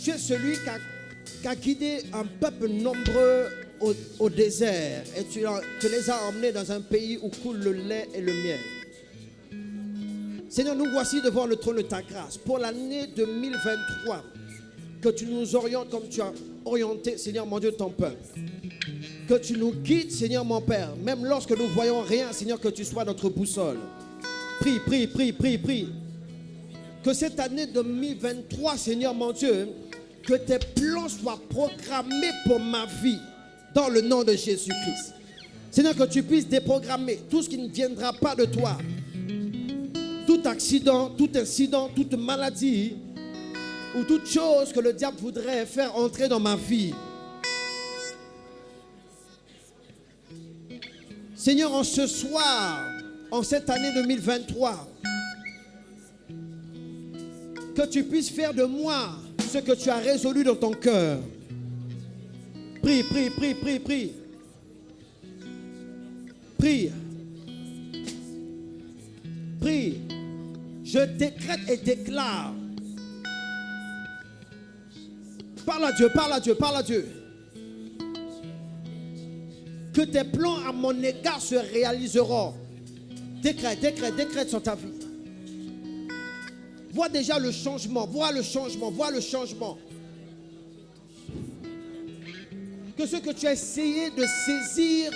Tu es celui qui a guidé un peuple nombreux au désert et tu les as emmenés dans un pays où coule le lait et le miel. Seigneur, nous voici devant le trône de ta grâce pour l'année 2023, que tu nous orientes comme tu as orienté, Seigneur mon Dieu, ton peuple. Que tu nous guides, Seigneur mon Père, même lorsque nous ne voyons rien, Seigneur, que tu sois notre boussole. Prie, prie, prie, prie, prie. Que cette année 2023, Seigneur mon Dieu, que tes plans soient programmés pour ma vie, dans le nom de Jésus-Christ. Seigneur, que tu puisses déprogrammer tout ce qui ne viendra pas de toi. Tout accident, tout incident, toute maladie ou toute chose que le diable voudrait faire entrer dans ma vie. Seigneur, en ce soir, en cette année 2023, que tu puisses faire de moi ce que tu as résolu dans ton cœur. Prie, prie, prie, prie, prie. Prie. Prie. Je décrète et déclare. Parle à Dieu, parle à Dieu, parle à Dieu. Que tes plans à mon égard se réaliseront. Décrète, décrète, décrète sur ta vie. Vois déjà le changement, vois le changement, vois le changement. Que ce que tu as essayé de saisir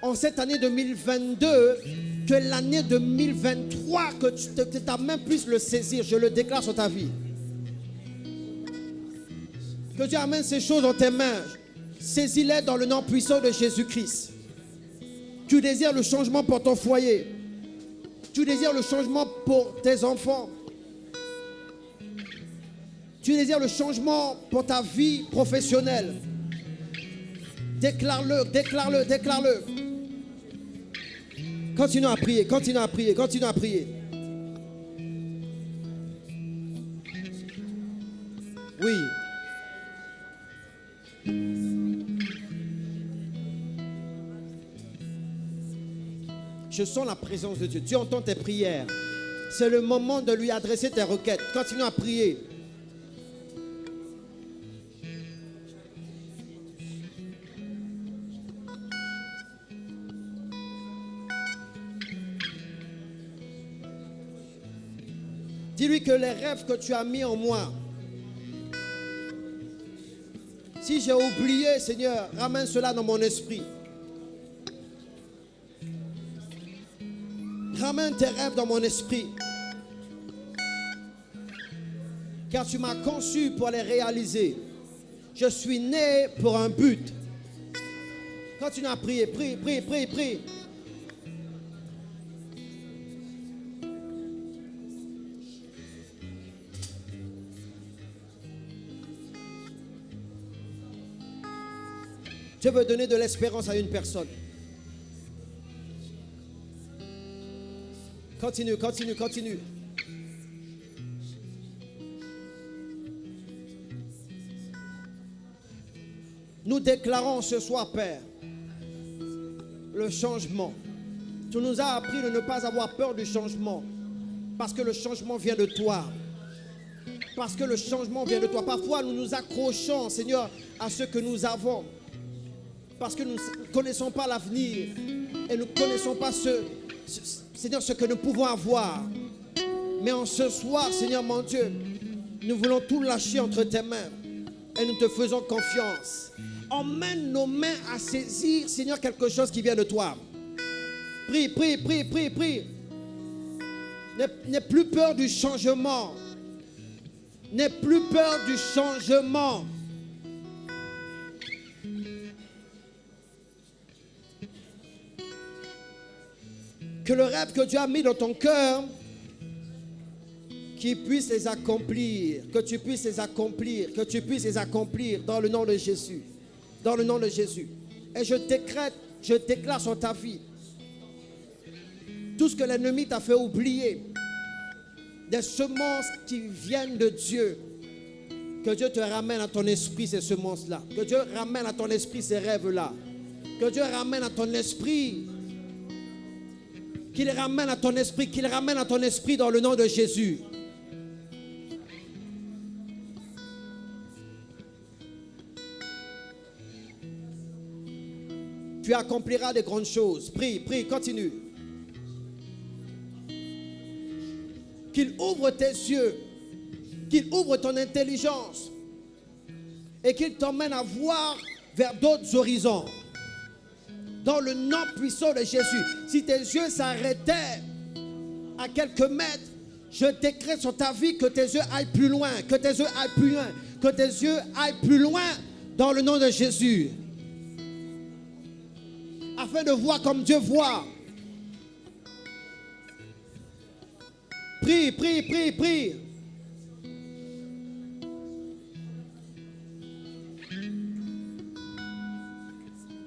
en cette année 2022, que l'année 2023, que ta main puisse le saisir, je le déclare sur ta vie. Que Dieu amène ces choses dans tes mains. Saisis-les dans le nom puissant de Jésus-Christ. Tu désires le changement pour ton foyer. Tu désires le changement pour tes enfants. Tu désires le changement pour ta vie professionnelle. Déclare-le, déclare-le, déclare-le. Continue à prier, continue à prier, continue à prier. Oui. Je sens la présence de Dieu. Dieu entend tes prières. C'est le moment de lui adresser tes requêtes. Continue à prier. Dis-lui que les rêves que tu as mis en moi, si j'ai oublié, Seigneur, ramène cela dans mon esprit. Ramène tes rêves dans mon esprit. Car tu m'as conçu pour les réaliser. Je suis né pour un but. Continue à prier, prie, prie, prie, prie. Dieu veut donner de l'espérance à une personne. Continue, continue, continue. Nous déclarons ce soir, Père, le changement. Tu nous as appris de ne pas avoir peur du changement. Parce que le changement vient de toi. Parce que le changement vient de toi. Parfois, nous nous accrochons, Seigneur, à ce que nous avons. Parce que nous ne connaissons pas l'avenir. Et nous ne connaissons pas Seigneur, ce que nous pouvons avoir. Mais en ce soir, Seigneur mon Dieu, nous voulons tout lâcher entre tes mains. Et nous te faisons confiance. Emmène nos mains à saisir, Seigneur, quelque chose qui vient de toi. Prie, prie, prie, prie, prie. N'aie plus peur du changement. N'aie plus peur du changement. Que le rêve que Dieu a mis dans ton cœur, qu'il puisse les accomplir, que tu puisses les accomplir, que tu puisses les accomplir dans le nom de Jésus. Dans le nom de Jésus. Et je déclare sur ta vie, tout ce que l'ennemi t'a fait oublier, des semences qui viennent de Dieu, que Dieu te ramène à ton esprit ces semences-là, que Dieu ramène à ton esprit ces rêves-là, que Dieu ramène à ton esprit, qu'il ramène à ton esprit dans le nom de Jésus. Tu accompliras des grandes choses. Prie, prie, continue. Qu'il ouvre tes yeux, qu'il ouvre ton intelligence et qu'il t'emmène à voir vers d'autres horizons. Dans le nom puissant de Jésus. Si tes yeux s'arrêtaient à quelques mètres, je décrète sur ta vie que tes yeux aillent plus loin, que tes yeux aillent plus loin, que tes yeux aillent plus loin dans le nom de Jésus. Afin de voir comme Dieu voit. Prie, prie, prie, prie.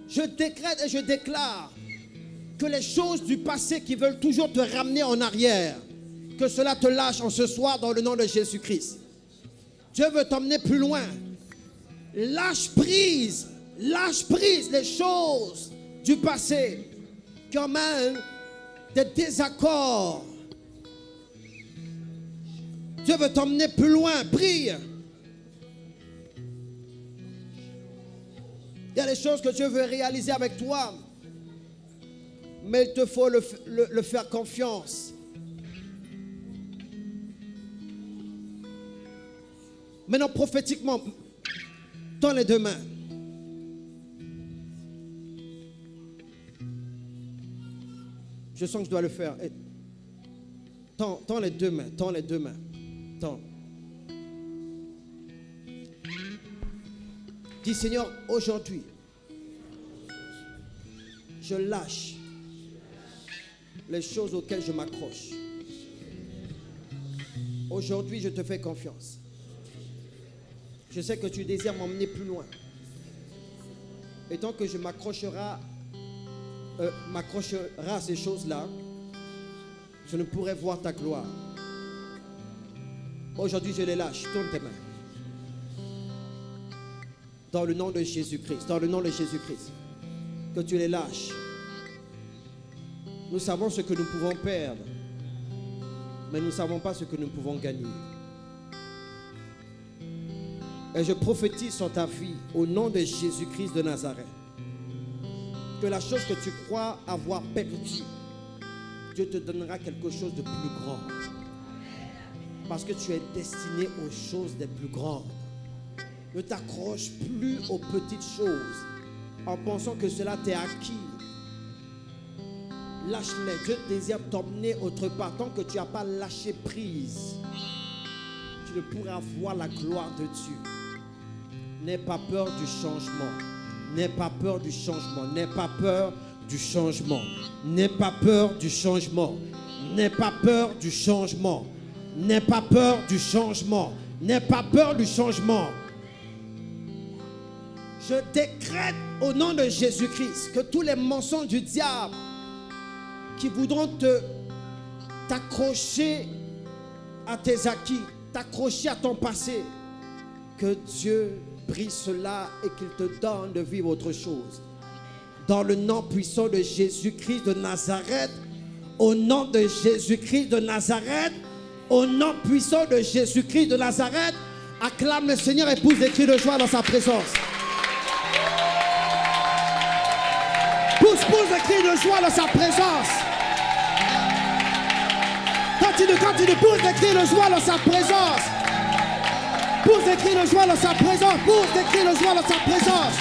Je décrète et je déclare que les choses du passé qui veulent toujours te ramener en arrière, que cela te lâche en ce soir dans le nom de Jésus-Christ. Dieu veut t'emmener plus loin. Lâche prise les choses du passé qui emmènent des désaccords. Dieu veut t'emmener plus loin. Prie. Il y a des choses que Dieu veut réaliser avec toi, mais il te faut le faire confiance. Maintenant, prophétiquement, tends les deux mains. Je Je sens que je dois le faire. Tends les deux mains. Tends les deux mains. Tends. Dis Seigneur, aujourd'hui, je lâche les choses auxquelles je m'accroche. Aujourd'hui, je te fais confiance. Je sais que tu désires m'emmener plus loin. Et tant que je m'accrocherai à ces choses-là, je ne pourrai voir ta gloire. Aujourd'hui, je les lâche. Tourne tes mains. Dans le nom de Jésus-Christ. Dans le nom de Jésus-Christ. Que tu les lâches. Nous savons ce que nous pouvons perdre. Mais nous ne savons pas ce que nous pouvons gagner. Et je prophétise sur ta vie au nom de Jésus-Christ de Nazareth. Que la chose que tu crois avoir perdue, Dieu te donnera quelque chose de plus grand. Parce que tu es destiné aux choses les plus grandes. Ne t'accroche plus aux petites choses en pensant que cela t'est acquis. Lâche-les. Dieu désire t'emmener autre part. Tant que tu n'as pas lâché prise, tu ne pourras voir la gloire de Dieu. N'aie pas peur du changement. N'aie pas peur du changement. N'aie pas peur du changement. N'aie pas peur du changement. N'aie pas peur du changement. N'aie pas peur du changement. N'aie pas peur du changement. Je décrète au nom de Jésus-Christ que tous les mensonges du diable qui voudront t'accrocher à tes acquis, t'accrocher à ton passé, que Dieu brise cela et qu'il te donne de vivre autre chose. Dans le nom puissant de Jésus-Christ de Nazareth, au nom de Jésus-Christ de Nazareth, au nom puissant de Jésus-Christ de Nazareth, acclame le Seigneur et pousse des cris de joie dans sa présence. Pousse des cris de joie dans sa présence. Continue, pousse des cris de joie dans sa présence. Pousse des cris de joie dans sa présence. Pousse des cris de joie dans sa présence.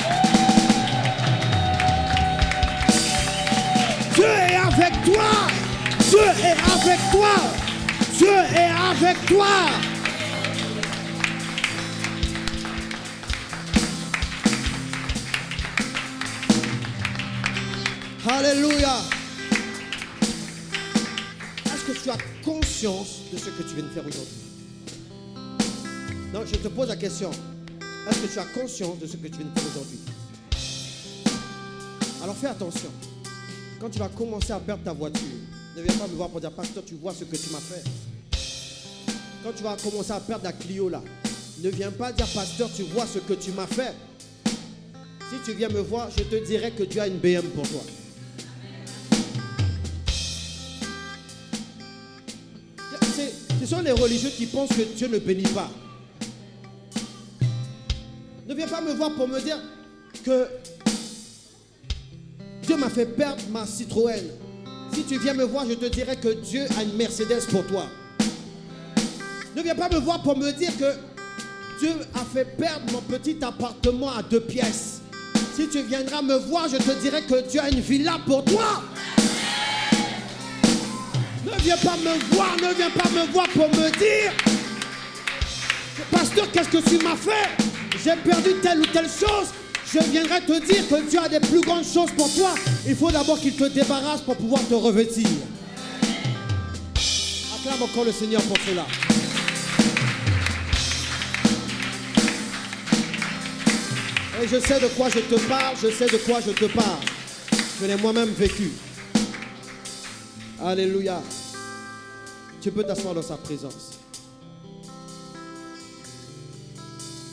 Dieu est avec toi. Dieu est avec toi. Dieu est avec toi. Alléluia. Est-ce que tu as conscience de ce que tu viens de faire aujourd'hui? Non, je te pose la question. Est-ce que tu as conscience de ce que tu viens de faire aujourd'hui? Alors fais attention. Quand tu vas commencer à perdre ta voiture, ne viens pas me voir pour dire, pasteur, tu vois ce que tu m'as fait. Quand tu vas commencer à perdre la Clio là, ne viens pas dire, pasteur, tu vois ce que tu m'as fait. Si tu viens me voir, je te dirai que Dieu a une BM pour toi. Ce sont les religieux qui pensent que Dieu ne bénit pas. Ne viens pas me voir pour me dire que Dieu m'a fait perdre ma Citroën. Si tu viens me voir, je te dirai que Dieu a une Mercedes pour toi. Ne viens pas me voir pour me dire que Dieu a fait perdre mon petit appartement à 2 pièces. Si tu viendras me voir, je te dirai que Dieu a une villa pour toi. Ne viens pas me voir pour me dire, pasteur, qu'est-ce que tu m'as fait? J'ai perdu telle ou telle chose. Je viendrai te dire que Dieu a des plus grandes choses pour toi. Il faut d'abord qu'il te débarrasse pour pouvoir te revêtir. Acclame encore le Seigneur pour cela. Et je sais de quoi je te parle, je sais de quoi je te parle. Je l'ai moi-même vécu. Alléluia. Tu peux t'asseoir dans sa présence.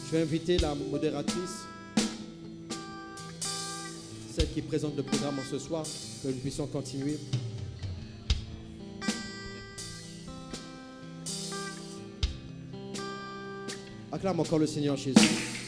Je vais inviter la modératrice, celle qui présente le programme ce soir, que nous puissions continuer. Acclame encore le Seigneur Jésus.